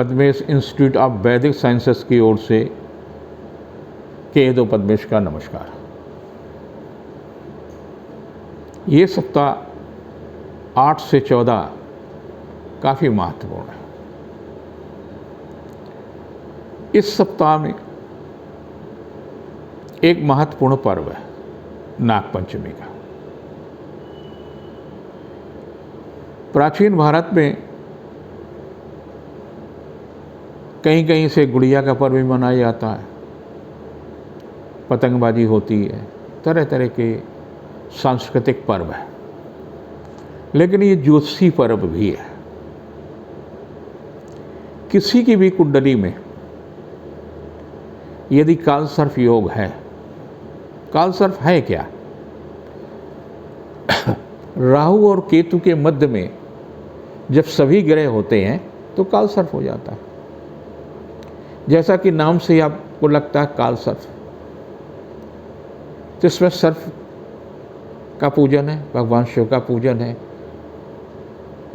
Padmesh institute of वैदिक sciences की ओर से केदो पद्मेश का नमस्कार। ये सप्ताह 8 से 14 काफ़ी महत्वपूर्ण है। इस सप्ताह में एक महत्वपूर्ण पर्व है नागपंचमी का। प्राचीन भारत में कहीं कहीं से गुड़िया का पर्व भी मनाया जाता है, पतंगबाजी होती है, तरह तरह के सांस्कृतिक पर्व है। लेकिन ये ज्योतिषी पर्व भी है। किसी की भी कुंडली में यदि कालसर्प योग है, कालसर्प है क्या? राहु और केतु के मध्य में जब सभी ग्रह होते हैं तो कालसर्प हो जाता है। जैसा कि नाम से ही आपको लगता है कालसर्प, तो इसमें सर्प का पूजन है, भगवान शिव का पूजन है,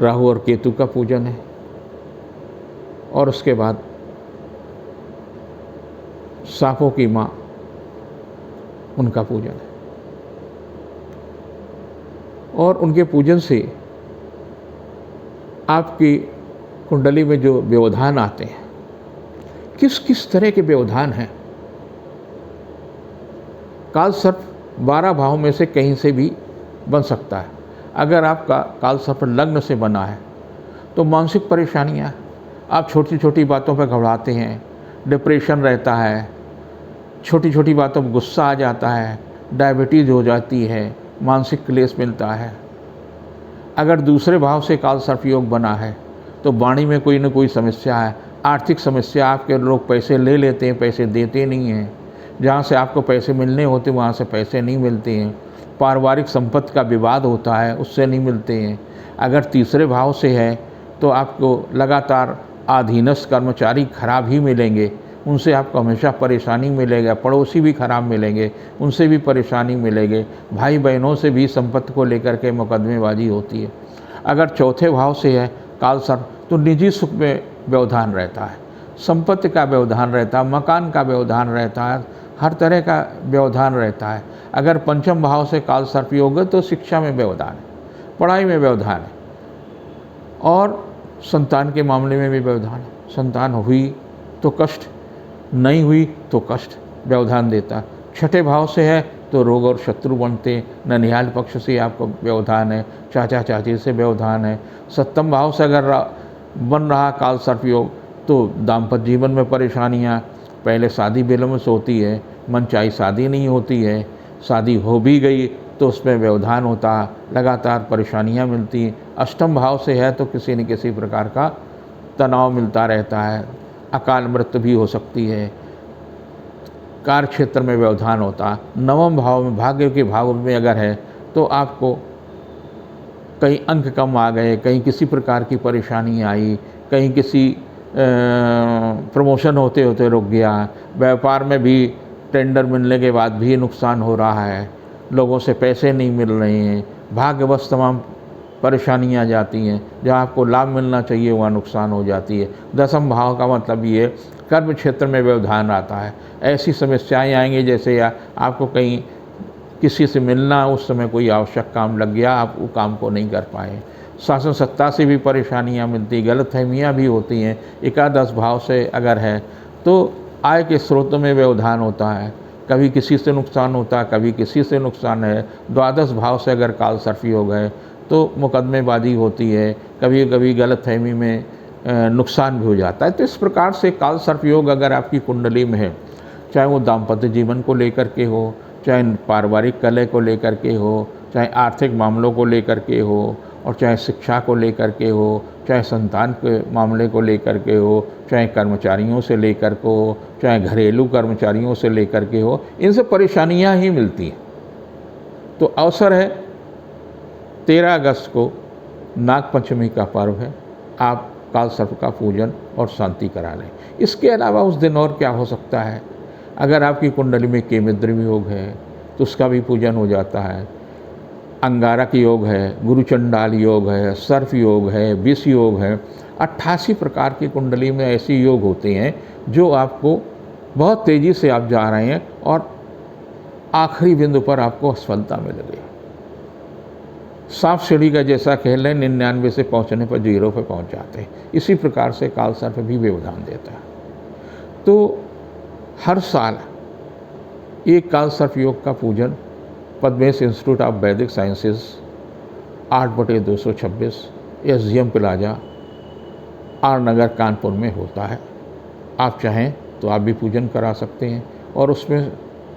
राहु और केतु का पूजन है, और उसके बाद सांपों की माँ, उनका पूजन है। और उनके पूजन से आपकी कुंडली में जो व्यवधान आते हैं, किस किस तरह के व्यवधान हैं। कालसर्प 12 भाव में से कहीं से भी बन सकता है। अगर आपका कालसर्प लग्न से बना है तो मानसिक परेशानियाँ, आप छोटी छोटी बातों पर घबराते हैं, डिप्रेशन रहता है, छोटी छोटी बातों में गुस्सा आ जाता है, डायबिटीज़ हो जाती है, मानसिक क्लेश मिलता है। अगर दूसरे भाव से कालसर्प योग बना है तो वाणी में कोई न कोई समस्या है, आर्थिक समस्या, आपके लोग पैसे ले लेते हैं, पैसे देते नहीं हैं, जहाँ से आपको पैसे मिलने होते वहाँ से पैसे नहीं मिलते हैं, पारिवारिक संपत्ति का विवाद होता है, उससे नहीं मिलते हैं। अगर तीसरे भाव से है तो आपको लगातार अधीनस्थ कर्मचारी खराब ही मिलेंगे, उनसे आपको हमेशा परेशानी मिलेगा, पड़ोसी भी खराब मिलेंगे, उनसे भी परेशानी मिलेगी, भाई बहनों से भी संपत्ति को लेकर के मुकदमेबाजी होती है। अगर चौथे भाव से है कालसर्प तो निजी सुख में व्यवधान रहता है, संपत्ति का व्यवधान रहता है, मकान का व्यवधान रहता है, हर तरह का व्यवधान रहता है। अगर पंचम भाव से कालसर्प योग है तो शिक्षा में व्यवधान है, पढ़ाई में व्यवधान है, और संतान के मामले में भी व्यवधान है। संतान हुई तो कष्ट, नहीं हुई तो कष्ट व्यवधान देता। छठे भाव से है तो रोग और शत्रु बनते, ननिहाल पक्ष से आपको व्यवधान है, चाचा चाची से व्यवधान है। सप्तम भाव से अगर बन रहा कालसर्प योग तो दाम्पत्य जीवन में परेशानियाँ, पहले शादी विलम्ब से होती है, मनचाही शादी नहीं होती है, शादी हो भी गई तो उसमें व्यवधान होता, लगातार परेशानियाँ मिलती। अष्टम भाव से है तो किसी न किसी प्रकार का तनाव मिलता रहता है, अकाल मृत्यु भी हो सकती है, कार्य क्षेत्र में व्यवधान होता। नवम भाव में, भाग्य के भाव में अगर है तो आपको कहीं अंक कम आ गए, कहीं किसी प्रकार की परेशानी आई, कहीं किसी प्रमोशन होते होते रुक गया, व्यापार में भी टेंडर मिलने के बाद भी नुकसान हो रहा है, लोगों से पैसे नहीं मिल रहे हैं, भाग्यवश तमाम परेशानियाँ आ जाती हैं, जहाँ आपको लाभ मिलना चाहिए वहाँ नुकसान हो जाती है। दसम भाव का मतलब ये कर्म क्षेत्र में व्यवधान आता है, ऐसी समस्याएं आएंगी जैसे आपको कहीं किसी से मिलना, उस समय कोई आवश्यक काम लग गया, आप वो काम को नहीं कर पाए। शासन सत्ता से भी परेशानियां मिलती, गलतफहमियां भी होती हैं। एकादश भाव से अगर है तो आय के स्रोतों में व्यवधान होता है, कभी किसी से नुकसान होता है, कभी किसी से नुकसान है। द्वादश भाव से अगर कालसर्प योग है तो मुकदमेबाजी होती है, कभी कभी गलतफहमी में नुकसान भी हो जाता है। तो इस प्रकार से कालसर्प योग अगर आपकी कुंडली में है, चाहे वो दाम्पत्य जीवन को लेकर के हो, चाहे पारिवारिक कलह को लेकर के हो, चाहे आर्थिक मामलों को लेकर के हो, और चाहे शिक्षा को लेकर के हो, चाहे संतान के मामले को लेकर के हो, चाहे कर्मचारियों से लेकर के हो, चाहे घरेलू कर्मचारियों से लेकर के हो, इनसे परेशानियां ही मिलती हैं। तो अवसर है 13 अगस्त को नागपंचमी का पर्व है, आप कालसर्प का पूजन और शांति करा लें। इसके अलावा उस दिन और क्या हो सकता है? अगर आपकी कुंडली में केमिद्री योग है तो उसका भी पूजन हो जाता है। अंगारक योग है, गुरुचंडाल योग है, सर्फ योग है, विष योग है। 88 प्रकार की कुंडली में ऐसे योग होते हैं जो आपको बहुत तेज़ी से आप जा रहे हैं और आखिरी बिंदु पर आपको असफलता मिल गई। सांप सीढ़ी का जैसा खेल है, 99 से पहुंचने पर 0 पे पहुंच जाते हैं। इसी प्रकार से काल सर्प भी व्यवधान देता है। तो हर साल एक काल सर्प योग का पूजन पद्मेश इंस्टीट्यूट ऑफ वैदिक sciences 8/226 SGM plaza are Nagar Kanpur में होता है। आप चाहें तो आप भी पूजन करा सकते हैं और उसमें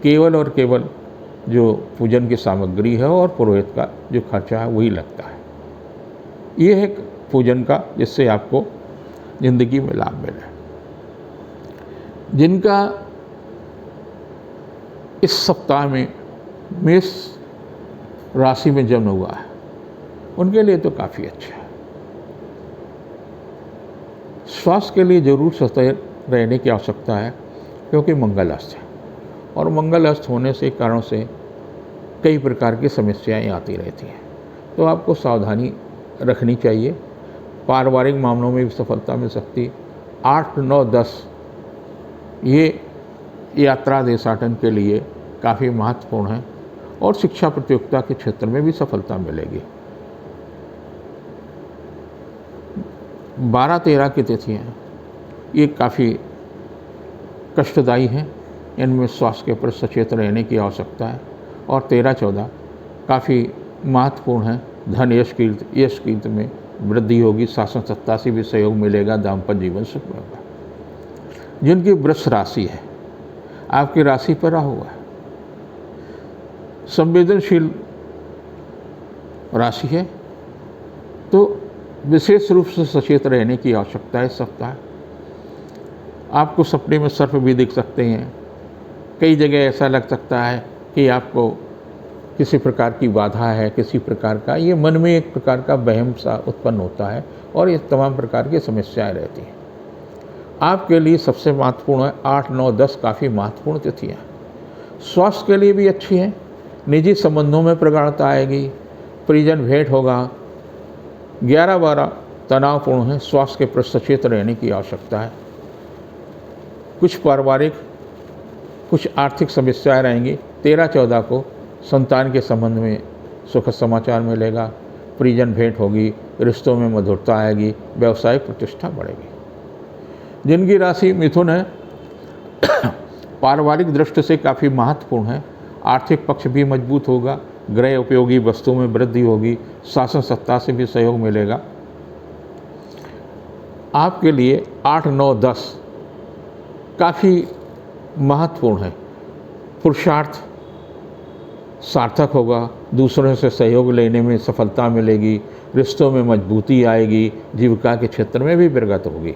केवल और केवल जो पूजन की सामग्री है और पुरोहित का जो खर्चा है वही लगता है। ये है पूजन का जिससे आपको ज़िंदगी में लाभ मिले। जिनका इस सप्ताह में मेष राशि में जन्म हुआ है उनके लिए तो काफ़ी अच्छा है। स्वास्थ्य के लिए जरूर सतर्क रहने की आवश्यकता है क्योंकि मंगल अस्त है और मंगल अस्त होने से कारणों से कई प्रकार की समस्याएं आती रहती हैं, तो आपको सावधानी रखनी चाहिए। पारिवारिक मामलों में भी सफलता मिल सकती। 8, 9, 10 ये यात्रा देशाटन के लिए काफ़ी महत्वपूर्ण है और शिक्षा प्रतियोगिता के क्षेत्र में भी सफलता मिलेगी। 12, 13 की तिथियाँ ये काफ़ी कष्टदायी हैं, इनमें स्वास्थ्य के प्रति सचेत रहने की आवश्यकता है। और 13, 14 काफ़ी महत्वपूर्ण है। धन यश कीर्ति में वृद्धि होगी, शासन सत्ता से भी सहयोग मिलेगा, दाम्पत्य जीवन सुख में होगा। जिनकी वृष राशि है, आपकी राशि पर राहु है, संवेदनशील राशि है, तो विशेष रूप से सचेत रहने की आवश्यकता है। इस सप्ताह आपको सपने में सर्प भी दिख सकते हैं। कई जगह ऐसा लग सकता है कि आपको किसी प्रकार की बाधा है, किसी प्रकार का ये मन में एक प्रकार का वहम सा उत्पन्न होता है और ये तमाम प्रकार की समस्याएं रहती हैं। आपके लिए सबसे महत्वपूर्ण है 8, 9, 10 काफ़ी महत्वपूर्ण तिथियाँ। स्वास्थ्य के लिए भी अच्छी हैं। निजी संबंधों में प्रगाढ़ता आएगी, परिजन भेंट होगा। 11, 12 तनावपूर्ण है, स्वास्थ्य के प्रति सचेत रहने की आवश्यकता है। कुछ पारिवारिक, कुछ आर्थिक समस्याएं रहेंगी। 13, 14 को संतान के संबंध में सुखद समाचार मिलेगा, परिजन भेंट होगी, रिश्तों में मधुरता आएगी, व्यवसायिक प्रतिष्ठा बढ़ेगी। जिनकी राशि मिथुन है पारिवारिक दृष्टि से काफ़ी महत्वपूर्ण है। आर्थिक पक्ष भी मजबूत होगा, गृह उपयोगी वस्तुओं में वृद्धि होगी, शासन सत्ता से भी सहयोग मिलेगा। आपके लिए 8, 9, 10 काफ़ी महत्वपूर्ण है। पुरुषार्थ सार्थक होगा, दूसरों से सहयोग लेने में सफलता मिलेगी, रिश्तों में मजबूती आएगी, जीविका के क्षेत्र में भी प्रगति होगी।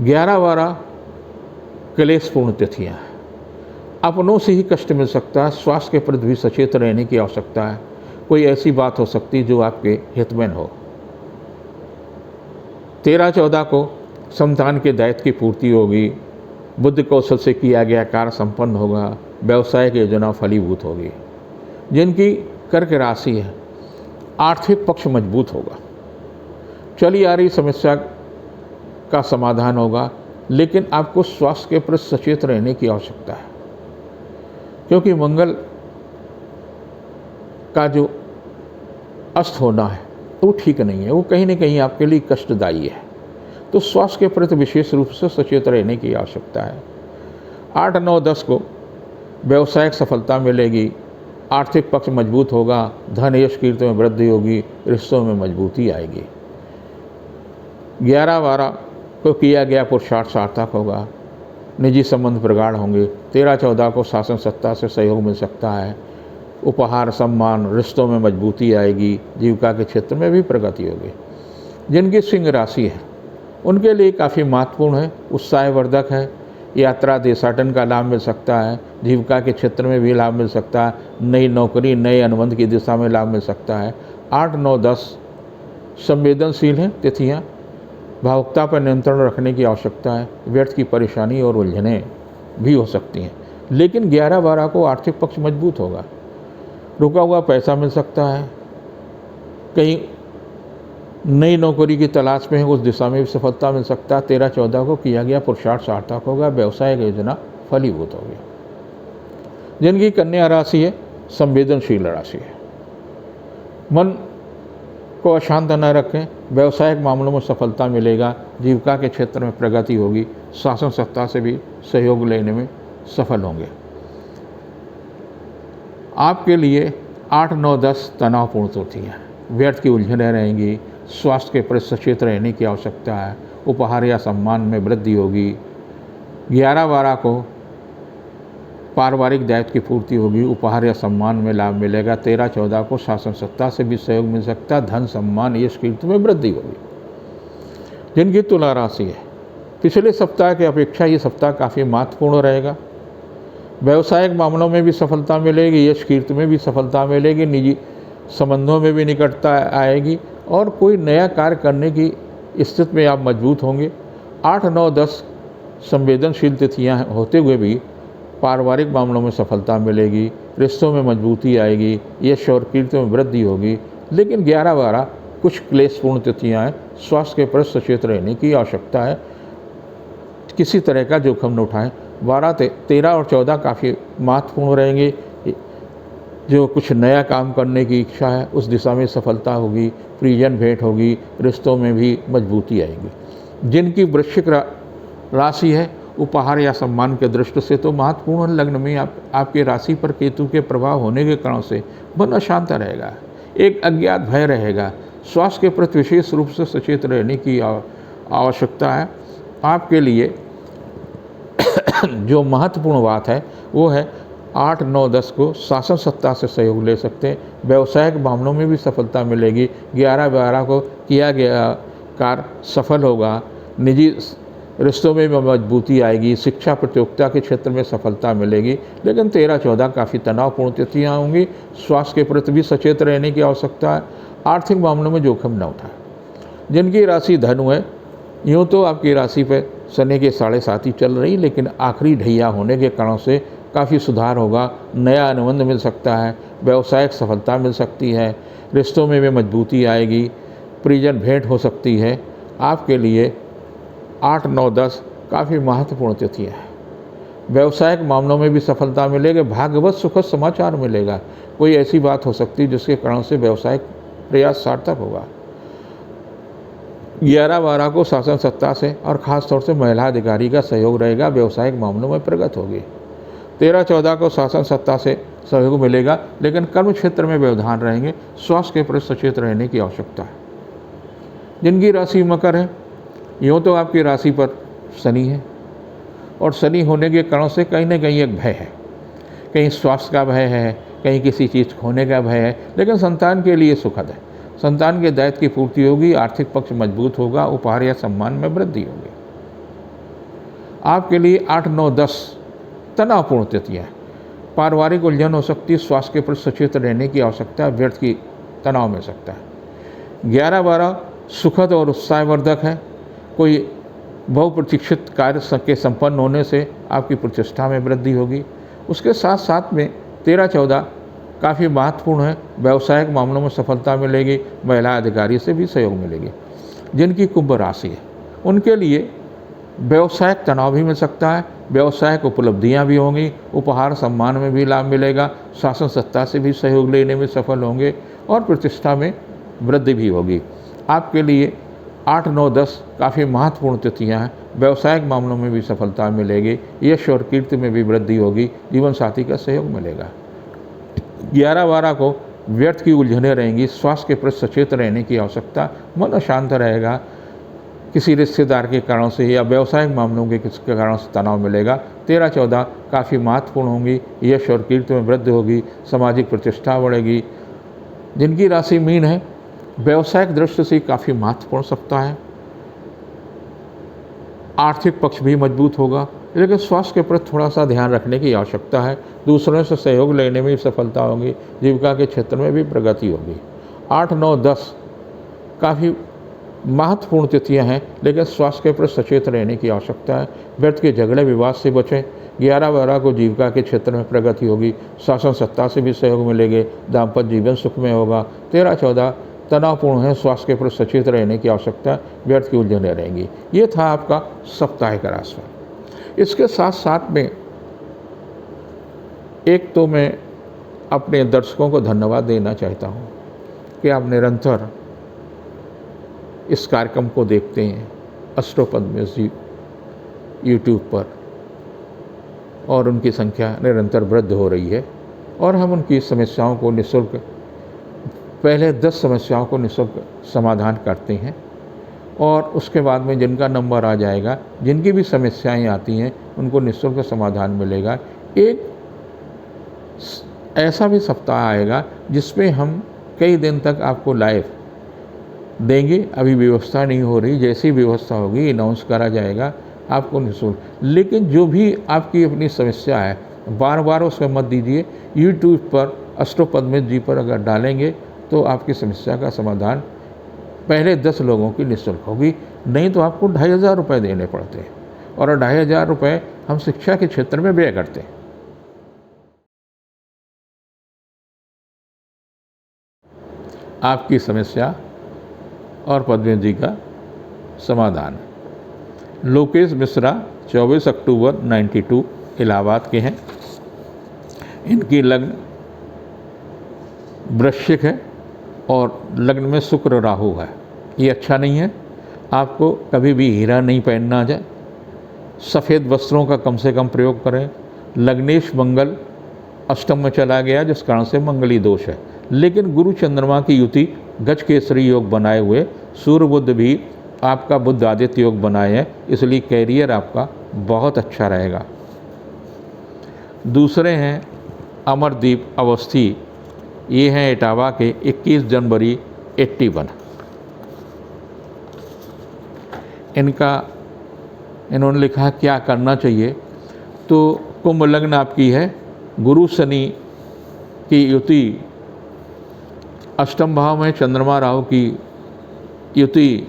11, 12 क्लेशपूर्ण तिथियाँ हैं। अपनों से ही कष्ट मिल सकता है। स्वास्थ्य के प्रति भी सचेत रहने की आवश्यकता है। कोई ऐसी बात हो सकती है जो आपके हित में हो। 13, 14 को संतान के दायित्व की पूर्ति होगी, बुद्धि कौशल से किया गया कार्य संपन्न होगा, व्यवसाय की योजना फलीभूत होगी। जिनकी कर्क राशि है, आर्थिक पक्ष मजबूत होगा, चली आ रही समस्या का समाधान होगा, लेकिन आपको स्वास्थ्य के प्रति सचेत रहने की आवश्यकता है क्योंकि मंगल का जो अस्त होना है वो ठीक नहीं है, वो कहीं ना कहीं आपके लिए कष्टदायी है। तो स्वास्थ्य के प्रति विशेष रूप से सचेत रहने की आवश्यकता है। 8, 9, 10 को व्यवसायिक सफलता मिलेगी, आर्थिक पक्ष मजबूत होगा, धन यश कीर्ति में वृद्धि होगी, रिश्तों में मजबूती आएगी। 11, 12 को किया गया पुरुषार्थ सार्थक होगा, निजी संबंध प्रगाढ़ होंगे। 13, 14 को शासन सत्ता से सहयोग मिल सकता है, उपहार सम्मान, रिश्तों में मजबूती आएगी, जीविका के क्षेत्र में भी प्रगति होगी। जिनकी सिंह राशि है उनके लिए काफ़ी महत्वपूर्ण है, उत्साहवर्धक है। यात्रा देशाटन का लाभ मिल सकता है, जीविका के क्षेत्र में भी लाभ मिल सकता है, नई नौकरी, नए अनुबंध की दिशा में लाभ मिल सकता है। 8, 9, 10 संवेदनशील हैं तिथियाँ। भावुकता पर नियंत्रण रखने की आवश्यकता है। व्यर्थ की परेशानी और उलझनें भी हो सकती हैं, लेकिन 11, 12 को आर्थिक पक्ष मजबूत होगा। रुका हुआ पैसा मिल सकता है, कहीं नई नौकरी की तलाश में है उस दिशा में भी सफलता मिल सकता है। 13-14 को किया गया पुरुषार्थ सार्थक होगा, व्यवसायिक योजना फलीभूत होगी। जिनकी कन्या राशि है संवेदनशील राशि है, मन को अशांत न रखें, व्यवसायिक मामलों में सफलता मिलेगा, जीविका के क्षेत्र में प्रगति होगी, शासन सत्ता से भी सहयोग लेने में सफल होंगे। आपके लिए 8, 9, 10 तनावपूर्ण तिथियां, व्यर्थ की उलझनें रहेंगी, स्वास्थ्य के प्रति सचेत रहने की आवश्यकता है, उपहार या सम्मान में वृद्धि होगी। 11-12 को पारिवारिक दायित्व की पूर्ति होगी, उपहार या सम्मान में लाभ मिलेगा। 13-14 को शासन सत्ता से भी सहयोग मिल सकता है, धन सम्मान यश कीर्ति में वृद्धि होगी। जिनकी तुला राशि है, पिछले सप्ताह की अपेक्षा ये सप्ताह काफ़ी महत्वपूर्ण रहेगा। व्यवसायिक मामलों में भी सफलता मिलेगी, यश कीर्ति में भी सफलता मिलेगी, निजी संबंधों में भी निकटता आएगी और कोई नया कार्य करने की स्थिति में आप मजबूत होंगे। 8, 9, 10 संवेदनशील तिथियाँ होते हुए भी पारिवारिक मामलों में सफलता मिलेगी, रिश्तों में मजबूती आएगी, यश और कीर्ति में वृद्धि होगी। लेकिन 11-12 कुछ क्लेशपूर्ण तिथियाँ हैं, स्वास्थ्य के प्रति सचेत रहने की आवश्यकता है, किसी तरह का जोखिम न उठाएं। 12, 13 और 14 काफ़ी महत्वपूर्ण रहेंगे। जो कुछ नया काम करने की इच्छा है उस दिशा में सफलता होगी, प्रियजन भेंट होगी, रिश्तों में भी मजबूती आएगी। जिनकी वृश्चिक राशि है, उपहार या सम्मान के दृष्टि से तो महत्वपूर्ण। लग्न में आपकी राशि पर केतु के प्रभाव होने के कारण से मन अशांत रहेगा, एक अज्ञात भय रहेगा, स्वास्थ्य के प्रति विशेष रूप से सचेत रहने की आवश्यकता है। आपके लिए जो महत्वपूर्ण बात है वो है 8, 9, 10 को शासन सत्ता से सहयोग ले सकते हैं, व्यवसायिक मामलों में भी सफलता मिलेगी। 11-12 को किया गया कार्य सफल होगा, निजी रिश्तों में भी मजबूती आएगी, शिक्षा प्रतियोगिता के क्षेत्र में सफलता मिलेगी। लेकिन 13-14 काफ़ी तनावपूर्ण तिथियाँ होंगी, स्वास्थ्य के प्रति भी सचेत रहने की आवश्यकता है, आर्थिक मामलों में जोखिम न उठाएं। जिनकी राशि धनु है, यूँ तो आपकी राशि पर शनि के 7.5 चल रही, लेकिन आखिरी ढैया होने के कारण से काफ़ी सुधार होगा, नया अनुबंध मिल सकता है, व्यवसायिक सफलता मिल सकती है, रिश्तों में भी मजबूती आएगी, प्रियजन भेंट हो सकती है। आपके लिए 8, 9, 10 काफ़ी महत्वपूर्ण तिथियाँ हैं। व्यवसायिक मामलों में भी सफलता मिलेगी, भाग्यवश सुखद समाचार मिलेगा, कोई ऐसी बात हो सकती है जिसके कारण से व्यवसायिक प्रयास सार्थक होगा। 11-12 को शासन सत्ता से और ख़ास तौर से महिला अधिकारी का सहयोग रहेगा, व्यवसायिक मामलों में प्रगति होगी। 13-14 को शासन सत्ता से सहयोग मिलेगा, लेकिन कर्म क्षेत्र में व्यवधान रहेंगे, स्वास्थ्य के प्रति सचेत रहने की आवश्यकता है। जिनकी राशि मकर है, यूँ तो आपकी राशि पर शनि है और शनि होने के कारण से कहीं ना कहीं एक भय है, कहीं स्वास्थ्य का भय है, कहीं किसी चीज़ खोने का भय है, लेकिन संतान के लिए सुखद है, संतान के दायित्व की पूर्ति होगी, आर्थिक पक्ष मजबूत होगा, उपहार या सम्मान में वृद्धि होगी। आपके लिए 8, 9, 10 तनावपूर्ण तिथियाँ, पारिवारिक उलझन हो सकती है, स्वास्थ्य के प्रति सचेत रहने की आवश्यकता है, व्यर्थ की तनाव मिल सकता है। 11-12 सुखद और उत्साहवर्धक है, कोई बहुप्रतीक्षित कार्य के संपन्न होने से आपकी प्रतिष्ठा में वृद्धि होगी। उसके साथ साथ में 13-14 काफ़ी महत्वपूर्ण है, व्यवसायिक मामलों में सफलता मिलेगी, महिला अधिकारी से भी सहयोग मिलेगी। जिनकी कुंभ राशि है, उनके लिए व्यवसायिक तनाव भी मिल सकता है, व्यवसायिक उपलब्धियां भी होंगी, उपहार सम्मान में भी लाभ मिलेगा, शासन सत्ता से भी सहयोग लेने में सफल होंगे और प्रतिष्ठा में वृद्धि भी होगी। आपके लिए 8, 9, 10 काफ़ी महत्वपूर्ण तिथियाँ हैं, व्यवसायिक मामलों में भी सफलता मिलेगी, यश और कीर्ति में भी वृद्धि होगी, जीवन साथी का सहयोग मिलेगा। 11-12 को व्यर्थ की उलझनें रहेंगी, स्वास्थ्य के प्रति सचेत रहने की आवश्यकता, मन अशांत रहेगा, किसी रिश्तेदार के कारण से या व्यवसायिक मामलों के किसी के कारण से तनाव मिलेगा। 13-14 काफ़ी महत्वपूर्ण होंगी, यश और कीर्ति में वृद्धि होगी, सामाजिक प्रतिष्ठा बढ़ेगी। जिनकी राशि मीन है, व्यवसायिक दृष्टि से काफ़ी महत्वपूर्ण सप्ताह है, आर्थिक पक्ष भी मजबूत होगा, लेकिन स्वास्थ्य के प्रति थोड़ा सा ध्यान रखने की आवश्यकता है, दूसरों से सहयोग लेने में भी सफलता होगी, जीविका के क्षेत्र में भी प्रगति होगी। 8, 9, 10 काफ़ी महत्वपूर्ण तिथियां हैं, लेकिन स्वास्थ्य के प्रति सचेत रहने की आवश्यकता है, व्यर्थ के झगड़े विवाद से बचें, 11-12 को जीविका के क्षेत्र में प्रगति होगी, शासन सत्ता से भी सहयोग मिलेंगे, दाम्पत्य जीवन सुख में होगा। 13-14 तनावपूर्ण है, स्वास्थ्य के प्रति सचेत रहने की आवश्यकता, व्यर्थ की उलझने रहेंगी। ये था आपका साप्ताहिक राशिफल। इसके साथ साथ में एक तो मैं अपने दर्शकों को धन्यवाद देना चाहता हूँ कि आप निरंतर इस कार्यक्रम को देखते हैं अष्टो पद्मेश जी यूट्यूब पर, और उनकी संख्या निरंतर वृद्धि हो रही है। और हम उनकी समस्याओं को निःशुल्क, पहले 10 समस्याओं को निःशुल्क समाधान करते हैं, और उसके बाद में जिनका नंबर आ जाएगा, जिनकी भी समस्याएं आती हैं, उनको निःशुल्क समाधान मिलेगा। एक ऐसा भी सप्ताह आएगा जिसमें हम कई दिन तक आपको लाइव देंगे। अभी व्यवस्था नहीं हो रही, जैसी व्यवस्था होगी अनाउंस करा जाएगा आपको निःशुल्क। लेकिन जो भी आपकी अपनी समस्या है, बार बार उसमें मत दीजिए। यूट्यूब पर अष्टो पद्मेश जी पर अगर डालेंगे तो आपकी समस्या का समाधान पहले 10 लोगों की निःशुल्क होगी। नहीं तो आपको 2500 रुपये देने पड़ते हैं, और 2500 रुपये हम शिक्षा के क्षेत्र में व्यय करते हैं। आपकी समस्या और पद्मेश जी का समाधान। लोकेश मिश्रा 24 अक्टूबर 92 इलाहाबाद के हैं। इनकी लग्न वृश्चिक है और लग्न में शुक्र राहु है। ये अच्छा नहीं है। आपको कभी भी हीरा नहीं पहनना जाए, सफ़ेद वस्त्रों का कम से कम प्रयोग करें। लग्नेश मंगल अष्टम में चला गया, जिस कारण से मंगली दोष है। लेकिन गुरु चंद्रमा की युति गज केसरी योग बनाए हुए, सूर्य बुध भी आपका बुध आदित्य योग बनाए हैं, इसलिए कैरियर आपका बहुत अच्छा रहेगा। दूसरे हैं अमरदीप अवस्थी, ये हैं इटावा के, 21 जनवरी 81। इन्होंने लिखा क्या करना चाहिए। तो कुंभ लग्न आपकी है, गुरु शनि की युति अष्टम भाव में, चंद्रमा राहु की युति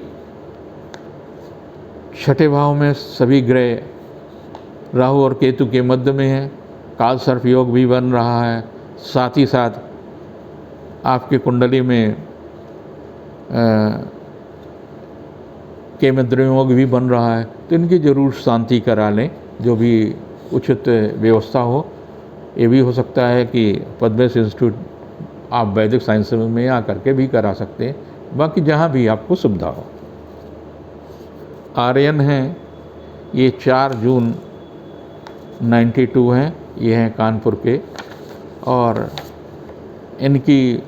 छठे भाव में, सभी ग्रह राहु और केतु के मध्य में है। काल सर्प योग भी बन रहा है। साथ ही साथ आपकी कुंडली में केमिद्र योग भी बन रहा है। तो इनकी ज़रूर शांति करा लें, जो भी उचित व्यवस्था हो। ये भी हो सकता है कि पद्मेश इंस्टीट्यूट आप वैदिक साइंस में आकर के भी करा सकते हैं, बाकी जहाँ भी आपको सुविधा हो। आर्यन हैं, ये 4 जून 92 हैं, ये हैं कानपुर के, और इनकी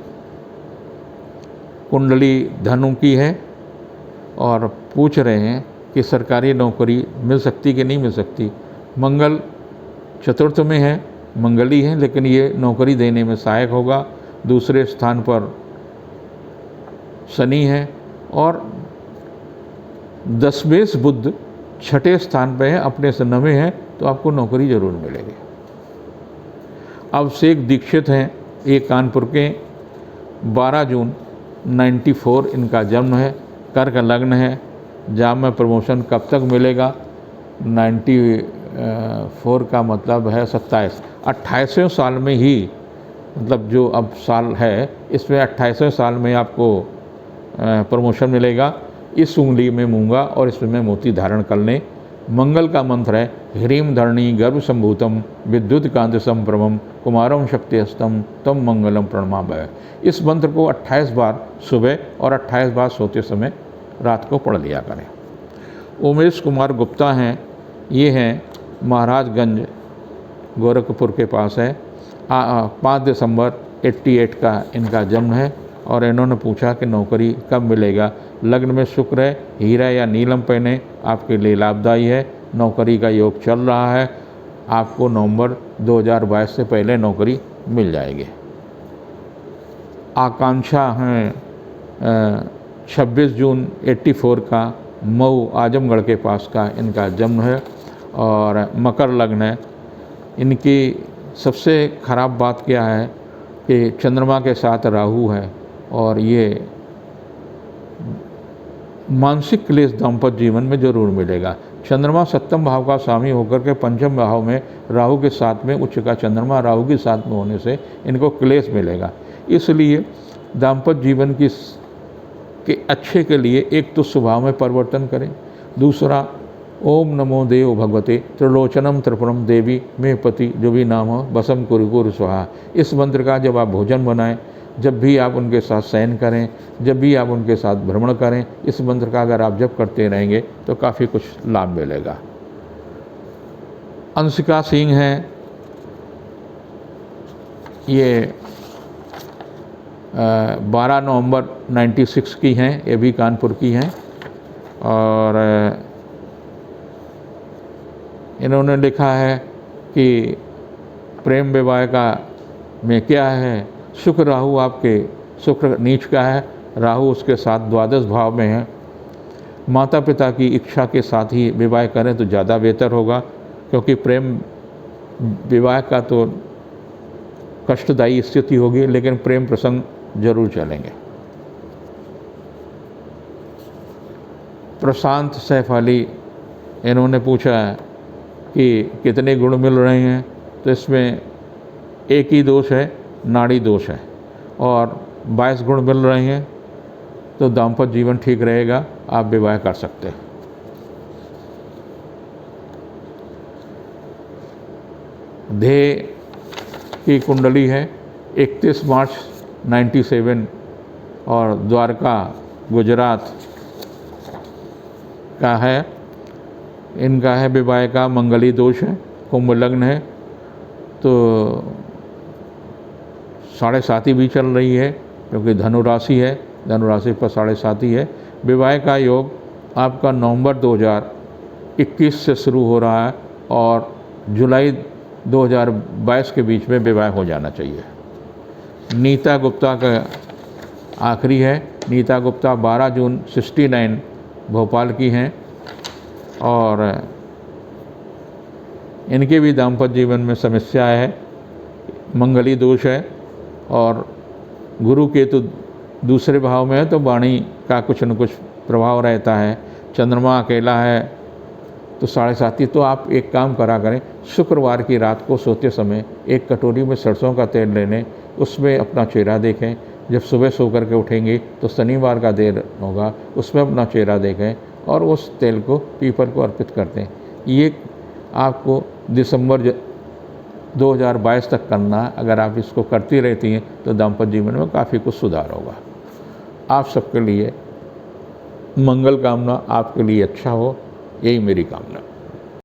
कुंडली धनु की है, और पूछ रहे हैं कि सरकारी नौकरी मिल सकती कि नहीं मिल सकती। मंगल चतुर्थ में है, मंगली है, लेकिन ये नौकरी देने में सहायक होगा। दूसरे स्थान पर शनि है, और दशमेश बुध छठे स्थान पे है, अपने से नवे हैं, तो आपको नौकरी जरूर मिलेगी। अभिषेक दीक्षित हैं, ये कानपुर के, 12 जून 94 इनका जन्म है, कर्क लग्न है। जॉब में प्रमोशन कब तक मिलेगा? 94 का मतलब है 28वें साल में ही, मतलब जो अब साल है इसमें 28वें साल में आपको प्रमोशन मिलेगा। इस उंगली में मूंगा और इसमें मोती धारण कर लें। मंगल का मंत्र है ह्रीम धरणी गर्भ संभूतम विद्युत कांति संप्रभम कुमारम शक्ति हस्तम तम मंगलम प्रणमामय। इस मंत्र को 28 बार सुबह और 28 बार सोते समय रात को पढ़ लिया करें। उमेश कुमार गुप्ता हैं, ये हैं महाराजगंज गोरखपुर के पास है। 5 दिसंबर 88 का इनका जन्म है, और इन्होंने पूछा कि नौकरी कब मिलेगा। लग्न में शुक्र है, हीरा या नीलम पहने आपके लिए लाभदायी है। नौकरी का योग चल रहा है, आपको नवंबर 2022 से पहले नौकरी मिल जाएगी। आकांक्षा हैं 26 जून 84 का, मऊ आजमगढ़ के पास का इनका जन्म है, और मकर लग्न है। इनकी सबसे ख़राब बात क्या है कि चंद्रमा के साथ राहु है, और ये मानसिक क्लेश दाम्पत्य जीवन में ज़रूर मिलेगा। चंद्रमा सप्तम भाव का स्वामी होकर के पंचम भाव में राहु के साथ में, उच्च का चंद्रमा राहु के साथ में होने से इनको क्लेश मिलेगा। इसलिए दाम्पत्य जीवन के अच्छे के लिए एक तो स्वभाव में परिवर्तन करें, दूसरा ओम नमो देव भगवते त्रिलोचनम त्रिपुरम देवी में पति जो भी नाम हो बसम कुरु कुरु स्वाहा। इस मंत्र का जब आप भोजन बनाएं, जब भी आप उनके साथ शयन करें, जब भी आप उनके साथ भ्रमण करें, इस मंत्र का अगर आप जप करते रहेंगे तो काफ़ी कुछ लाभ मिलेगा। अंशिका सिंह हैं, ये 12 नवंबर 96 की हैं, ये भी कानपुर की हैं। और इन्होंने लिखा है कि प्रेम विवाह का में क्या है, शुक्र राहु आपके, शुक्र नीच का है, राहु उसके साथ द्वादश भाव में है। माता पिता की इच्छा के साथ ही विवाह करें तो ज़्यादा बेहतर होगा, क्योंकि प्रेम विवाह का तो कष्टदायी स्थिति होगी, लेकिन प्रेम प्रसंग जरूर चलेंगे। प्रशांत सैफ अली, इन्होंने पूछा है कि कितने गुण मिल रहे हैं, तो इसमें एक ही दोष है, नाड़ी दोष है, और 22 गुण मिल रहे हैं, तो दाम्पत्य जीवन ठीक रहेगा, आप विवाह कर सकते हैं। ध्येय की कुंडली है 31 मार्च 97 और द्वारका गुजरात का है। इनका है विवाह का मंगली दोष है, कुंभ लग्न है, तो 7.5 भी चल रही है, क्योंकि धनु राशि है, धनु राशि पर 7.5 है। विवाह का योग आपका नवंबर 2021 से शुरू हो रहा है और जुलाई 2022 के बीच में विवाह हो जाना चाहिए। नीता गुप्ता का आखिरी है। नीता गुप्ता 12 जून 69 भोपाल की हैं और इनके भी दाम्पत्य जीवन में समस्या है, मंगली दोष है और गुरु केतु दूसरे भाव में है, तो वाणी का कुछ न कुछ प्रभाव रहता है। चंद्रमा अकेला है तो 7.5। तो आप एक काम करा करें, शुक्रवार की रात को सोते समय एक कटोरी में सरसों का तेल ले लें, उसमें अपना चेहरा देखें। जब सुबह सो कर के उठेंगे तो शनिवार का देर होगा, उसमें अपना चेहरा देखें और उस तेल को पीपल को अर्पित कर दें। ये आपको दिसंबर 2022 तक करना है। अगर आप इसको करती रहती हैं तो दाम्पत्य जीवन में काफ़ी कुछ सुधार होगा। आप सबके लिए मंगल कामना, आपके लिए अच्छा हो, यही मेरी कामना।